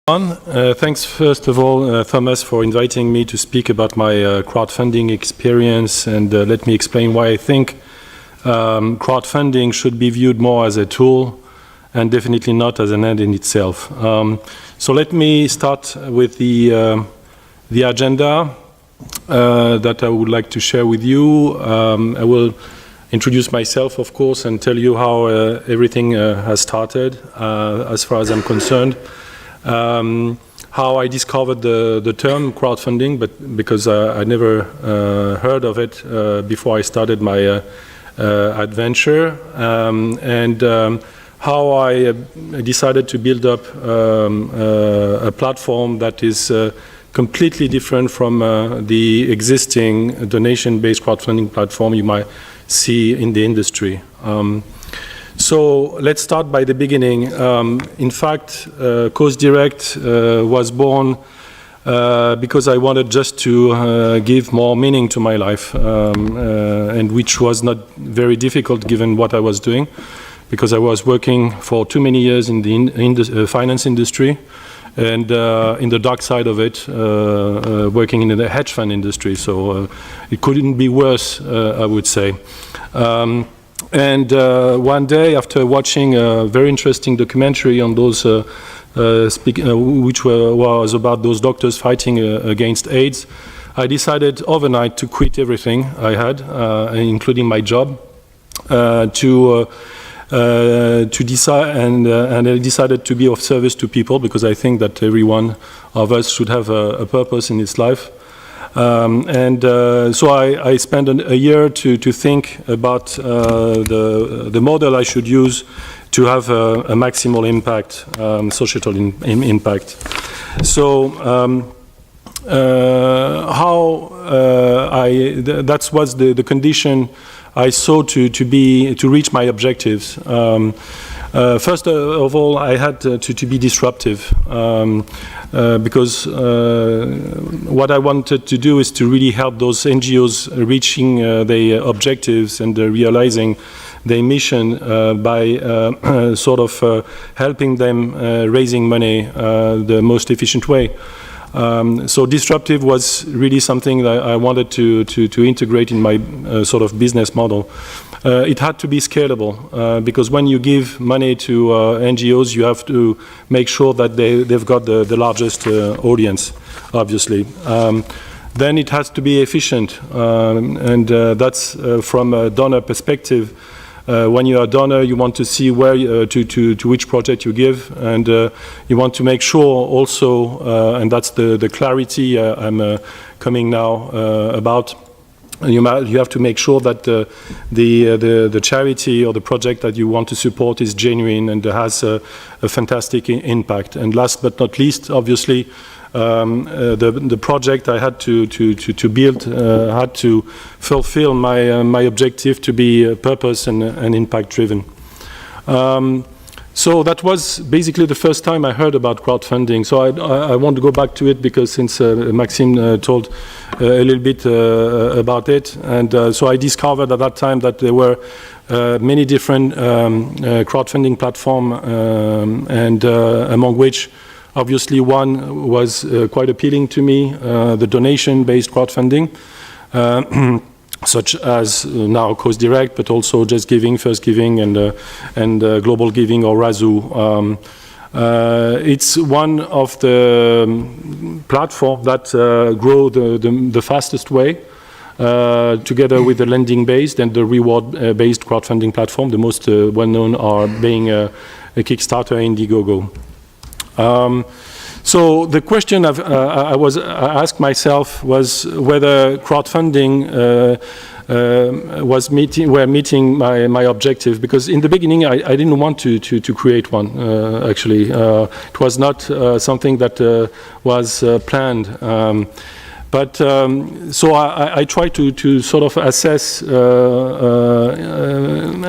Thanks first of all, Thomas, for inviting me to speak about my crowdfunding experience, and let me explain why I think crowdfunding should be viewed more as a tool and definitely not as an end in itself. So let me start with the agenda that I would like to share with you. I will introduce myself, of course, and tell you how everything has started as far as I'm concerned. How I discovered the term crowdfunding, but because I never heard of it before I started my adventure, and how I decided to build up a platform that is completely different from the existing donation-based crowdfunding platform you might see in the industry. So let's start by the beginning. In fact, CrowdDirect was born because I wanted just to give more meaning to my life, and which was not very difficult given what I was doing, because I was working for too many years in the finance industry, and in the dark side of it, working in the hedge fund industry. So it couldn't be worse, I would say. And one day, after watching a very interesting documentary on those, which was about those doctors fighting against AIDS, I decided overnight to quit everything I had, including my job, to decide, and I decided to be of service to people, because I think that every one of us should have a purpose in his life. So I spent a year to think about the model I should use to have a maximal impact, societal impact. So that was the condition I saw to reach my objectives. First of all, I had to be disruptive, because what I wanted to do is to really help those NGOs reaching their objectives and realizing their mission by sort of helping them raising money the most efficient way. So disruptive was really something that I wanted to integrate in my sort of business model. It had to be scalable, because when you give money to NGOs, you have to make sure that they've got the largest audience, obviously. Then it has to be efficient, and that's from a donor perspective. When you're a donor, you want to see where to which project you give, and you want to make sure also, and that's the clarity I'm coming now about. You have to make sure that the charity or the project that you want to support is genuine and has a fantastic impact. And last but not least, obviously, the project I had to build had to fulfill my objective to be purpose and impact driven. So that was basically the first time I heard about crowdfunding. So I want to go back to it, because since Maxime told a little bit about it, and so I discovered at that time that there were many different crowdfunding platforms, and among which obviously one was quite appealing to me, the donation-based crowdfunding, such as now CrowdDirect, but also Just Giving, First Giving, and Global Giving, or Razoo. It's one of the platforms that grow the fastest way, together with the lending-based and the reward-based crowdfunding platform. The most well-known are being a Kickstarter, Indiegogo. So the question I asked myself was whether crowdfunding were meeting my objective, because in the beginning I didn't want to create one. Actually, it was not something that was planned. But so I tried to sort of assess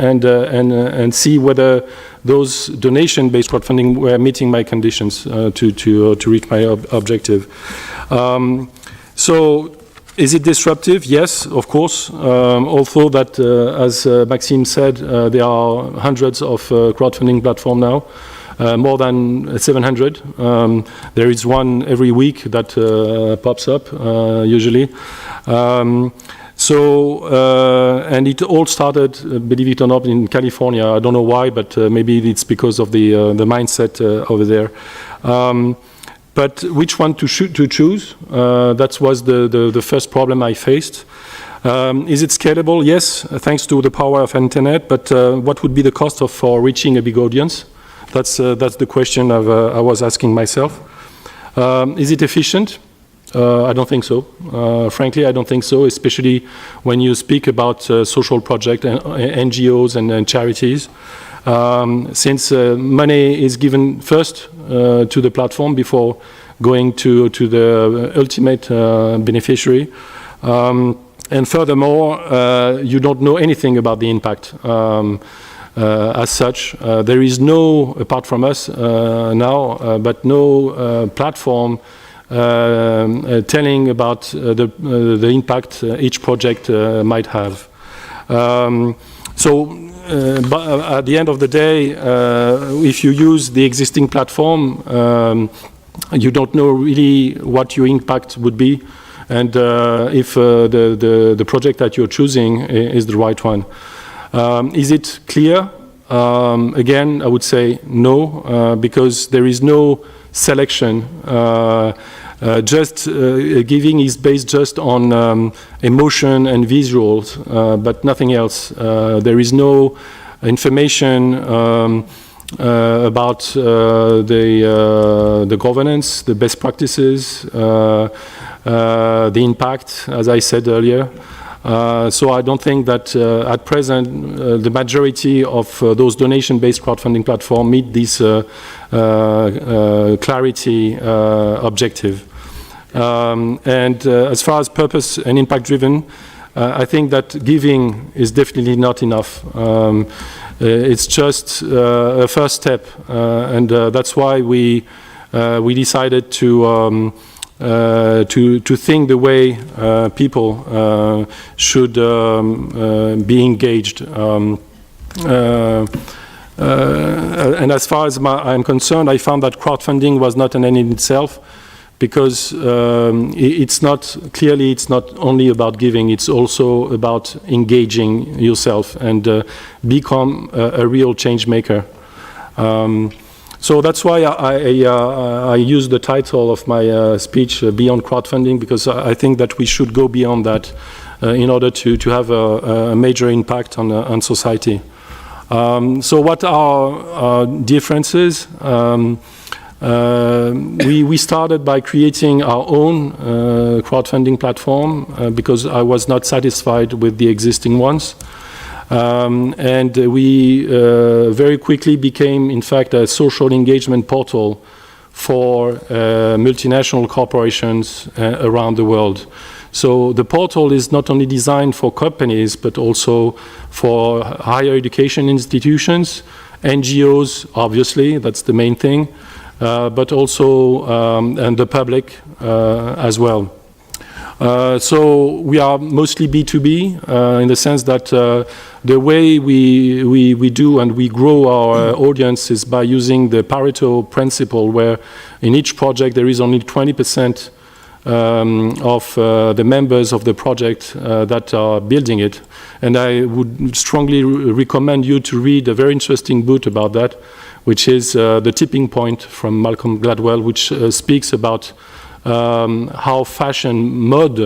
and see whether those donation-based crowdfunding were meeting my conditions to reach my objective. So is it disruptive? Yes, of course. Although that, as Maxime said, there are hundreds of crowdfunding platforms now. more than 700. There is one every week that pops up, usually. And it all started, believe it or not, in California. I don't know why, but maybe it's because of the mindset over there. But which one to choose? That was the first problem I faced. Is it scalable? Yes, thanks to the power of internet. But what would be the cost for reaching a big audience? That's the question I was asking myself. Is it efficient? I don't think so. Frankly, I don't think so, especially when you speak about social projects, and NGOs and charities. Since money is given first to the platform before going to the ultimate beneficiary. And furthermore, you don't know anything about the impact. As such, there is no, apart from us now, but no platform telling about the impact each project might have. But at the end of the day, if you use the existing platform, you don't know really what your impact would be, and if the project that you're choosing is the right one. Is it clear? Again, I would say no, because there is no selection. Giving is based just on emotion and visuals, but nothing else. There is no information about the governance, the best practices, the impact, as I said earlier. So I don't think that at present the majority of those donation-based crowdfunding platforms meet this clarity objective. And as far as purpose and impact-driven, I think that giving is definitely not enough. It's just a first step, and that's why we decided to think the way people should be engaged. And as far as I'm concerned, I found that crowdfunding was not an end in itself, because it's not only about giving, it's also about engaging yourself and become a real change maker. So that's why I use the title of my speech, Beyond Crowdfunding, because I think that we should go beyond that in order to have a major impact on society. So what are differences? We started by creating our own crowdfunding platform because I was not satisfied with the existing ones. And we very quickly became, in fact, a social engagement portal for multinational corporations around the world. So the portal is not only designed for companies, but also for higher education institutions, NGOs, obviously, that's the main thing, but also and the public as well. So we are mostly B2B in the sense that the way we do and we grow our audience is by using the Pareto principle, where in each project there is only 20% of the members of the project that are building it. And I would strongly recommend you to read a very interesting book about that, which is The Tipping Point from Malcolm Gladwell, which speaks about how fashion mode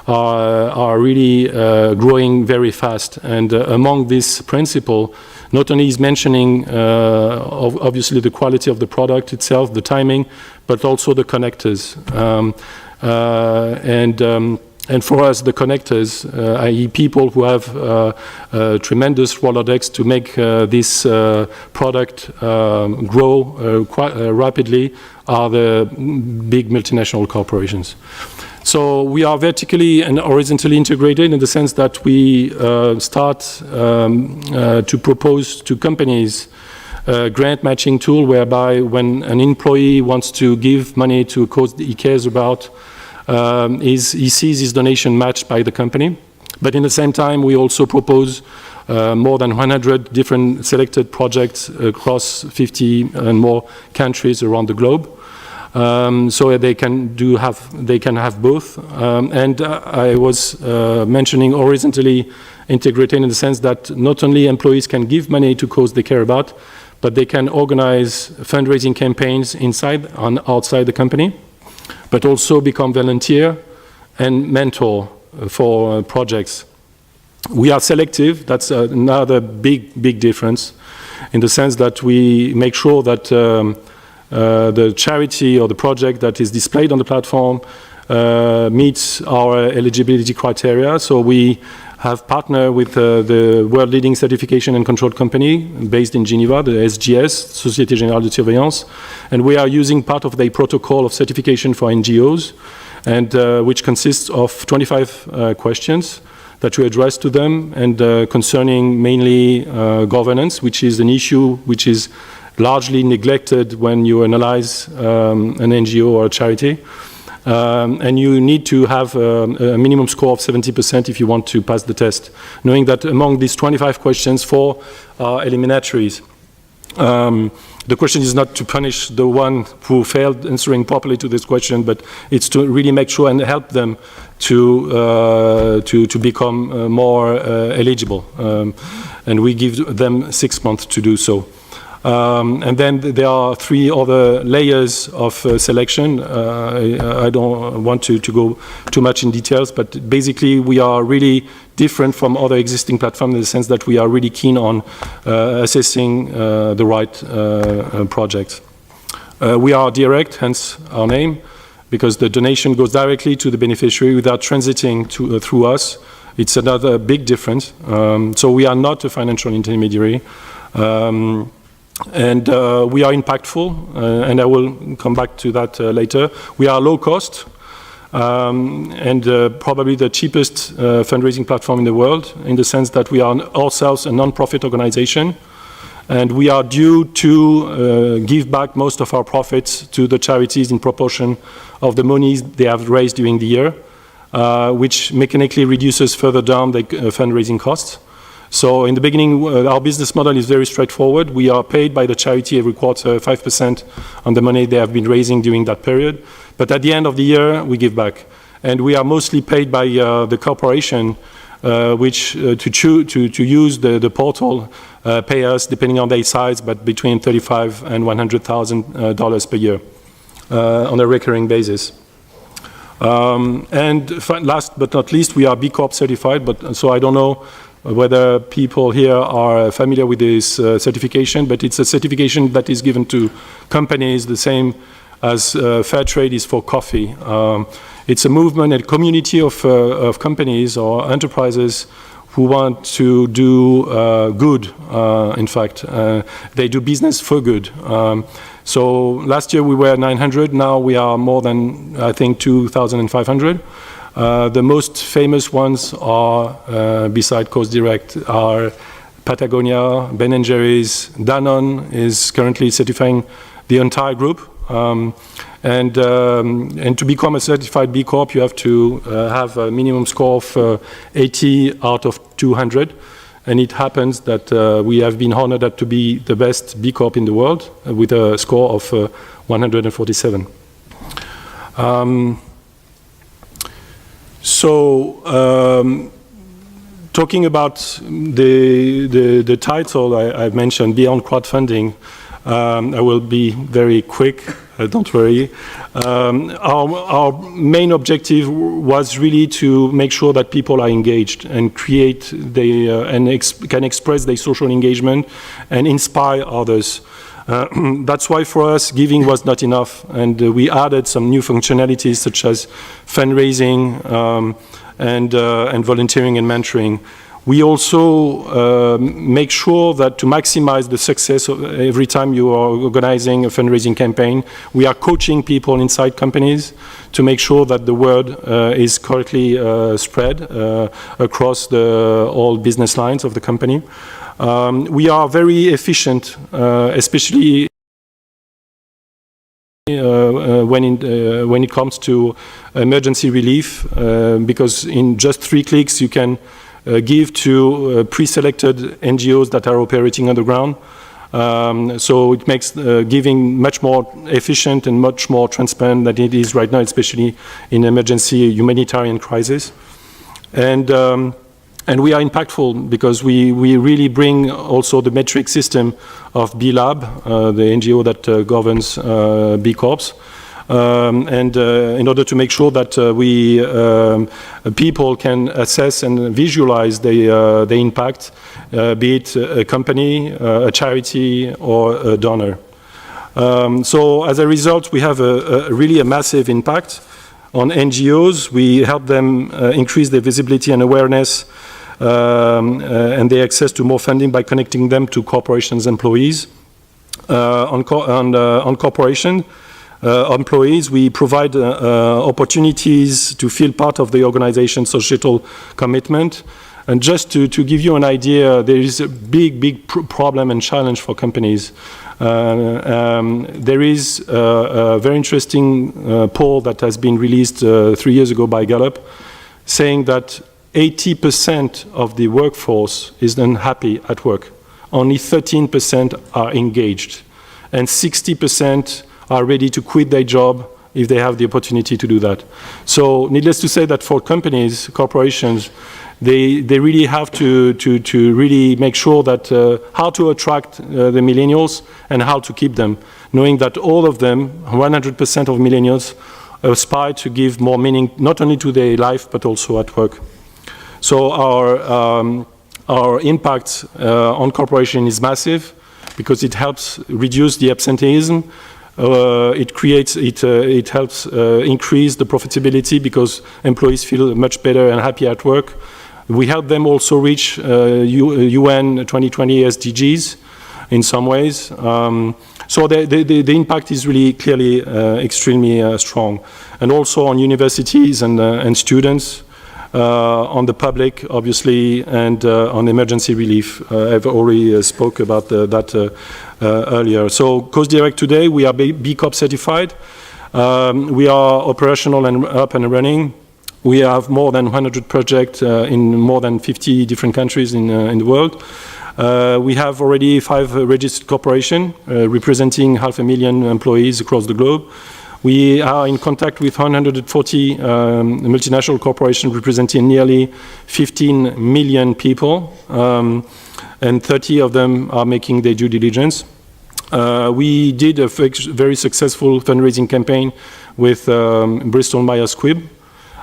are really growing very fast. And among this principle, not only is mentioning obviously the quality of the product itself, the timing, but also the connectors. And for us, the connectors, i.e. people who have tremendous Rolodex to make this product grow quite rapidly, are the big multinational corporations. So we are vertically and horizontally integrated in the sense that we start to propose to companies a grant matching tool whereby when an employee wants to give money to a cause he cares about, he sees his donation matched by the company, But in the same time, we also propose more than 100 different selected projects across 50 and more countries around the globe. So they can have both. And I was mentioning horizontally integrated in the sense that not only employees can give money to cause they care about, but they can organize fundraising campaigns inside and outside the company, but also become volunteer and mentor for projects. We are selective. That's another big difference, in the sense that we make sure that the charity or the project that is displayed on the platform meets our eligibility criteria. So we have partnered with the world leading certification and control company based in Geneva, the SGS, Société Générale de Surveillance, and we are using part of the protocol of certification for NGOs, and which consists of 25 questions that we address to them, and concerning mainly governance, which is an issue which is largely neglected when you analyze an NGO or a charity. And you need to have a minimum score of 70% if you want to pass the test, knowing that among these 25 questions, 4 are eliminatories. The question is not to punish the one who failed answering properly to this question, but it's to really make sure and help them to become more eligible. And we give them 6 months to do so. And then there are 3 other layers of selection. I don't want to go too much in details, but basically we are really different from other existing platforms in the sense that we are really keen on assessing the right projects. We are direct, hence our name, because the donation goes directly to the beneficiary without transiting through us. It's another big difference. So we are not a financial intermediary. And we are impactful, and I will come back to that later. We are low cost, and probably the cheapest fundraising platform in the world, in the sense that we are ourselves a non-profit organization, and we are due to give back most of our profits to the charities in proportion of the monies they have raised during the year, which mechanically reduces further down the fundraising costs. So in the beginning, our business model is very straightforward. We are paid by the charity every quarter 5% on the money they have been raising during that period. But at the end of the year, we give back. And we are mostly paid by the corporation, which to use the portal pay us, depending on their size, but between $35,000 and $100,000 per year on a recurring basis. And last but not least, we are B Corp certified, but so I don't know whether people here are familiar with this certification, but it's a certification that is given to companies the same as fair trade is for coffee. It's a movement, a community of companies or enterprises who want to do good, in fact. They do business for good. So last year we were 900, now we are more than, I think, 2,500. The most famous ones are, beside Coast Direct, are Patagonia, Ben & Jerry's, Danone is currently certifying the entire group. And to become a certified B Corp, you have to have a minimum score of 80 out of 200. And it happens that we have been honored to be the best B Corp in the world with a score of 147. Talking about the title I mentioned, Beyond Crowdfunding, I will be very quick, don't worry. Our main objective was really to make sure that people are engaged and create can express their social engagement and inspire others. That's why for us giving was not enough, and we added some new functionalities such as fundraising and volunteering and mentoring. We also make sure that to maximize the success of every time you are organizing a fundraising campaign, we are coaching people inside companies to make sure that the word is correctly spread across all business lines of the company. We are very efficient, especially when it comes to emergency relief, because in just 3 clicks you can give to pre-selected NGOs that are operating on the ground. So it makes giving much more efficient and much more transparent than it is right now, especially in emergency humanitarian crisis. And we are impactful because we really bring also the metric system of B Lab, the NGO that governs B Corps. In order to make sure that people can assess and visualize the impact, be it a company, a charity, or a donor. So as a result, we have really a massive impact on NGOs. We help them increase their visibility and awareness and their access to more funding by connecting them to corporations' employees. On corporation employees, we provide opportunities to feel part of the organization's societal commitment. And just to give you an idea, there is a big problem and challenge for companies. There is a very interesting poll that has been released 3 years ago by Gallup, saying that 80% of the workforce is unhappy at work. Only 13% are engaged, and 60% are ready to quit their job if they have the opportunity to do that. So needless to say that for companies, corporations, they really have to really make sure that how to attract the millennials and how to keep them, knowing that all of them, 100% of millennials, aspire to give more meaning not only to their life but also at work. So our impact on corporation is massive because it helps reduce the absenteeism. It helps increase the profitability because employees feel much better and happy at work. We help them also reach UN 2020 SDGs in some ways. So the impact is really clearly extremely strong. And also on universities and students, on the public, obviously, and on emergency relief. I've already spoke about that earlier. So Coast Direct today, we are B Corp certified. We are operational and up and running. We have more than 100 projects in more than 50 different countries in the world. We have already 5 registered corporations representing 500,000 employees across the globe. We are in contact with 140 multinational corporations representing nearly 15 million people, and 30 of them are making their due diligence. We did a very successful fundraising campaign with Bristol Myers Squibb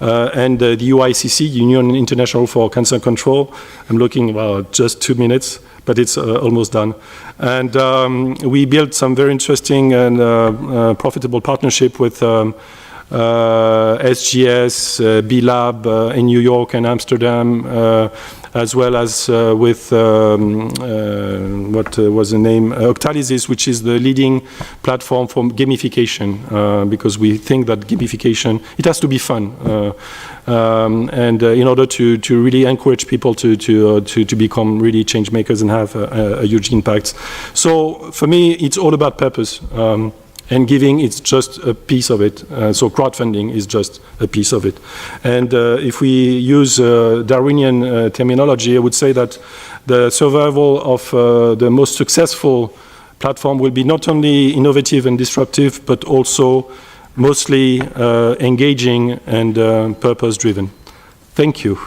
and the UICC, Union International for Cancer Control. I'm looking about just 2 minutes, but it's almost done. And we built some very interesting and profitable partnership with SGS, B Lab in New York and Amsterdam, as well as with, what was the name, Octalysis, which is the leading platform for gamification, because we think that gamification, it has to be fun. And in order to really encourage people to become really change makers and have a huge impact. So for me, it's all about purpose. And giving, it's just a piece of it. So crowdfunding is just a piece of it. And if we use Darwinian terminology, I would say that the survival of the most successful platform will be not only innovative and disruptive, but also mostly engaging and purpose-driven. Thank you.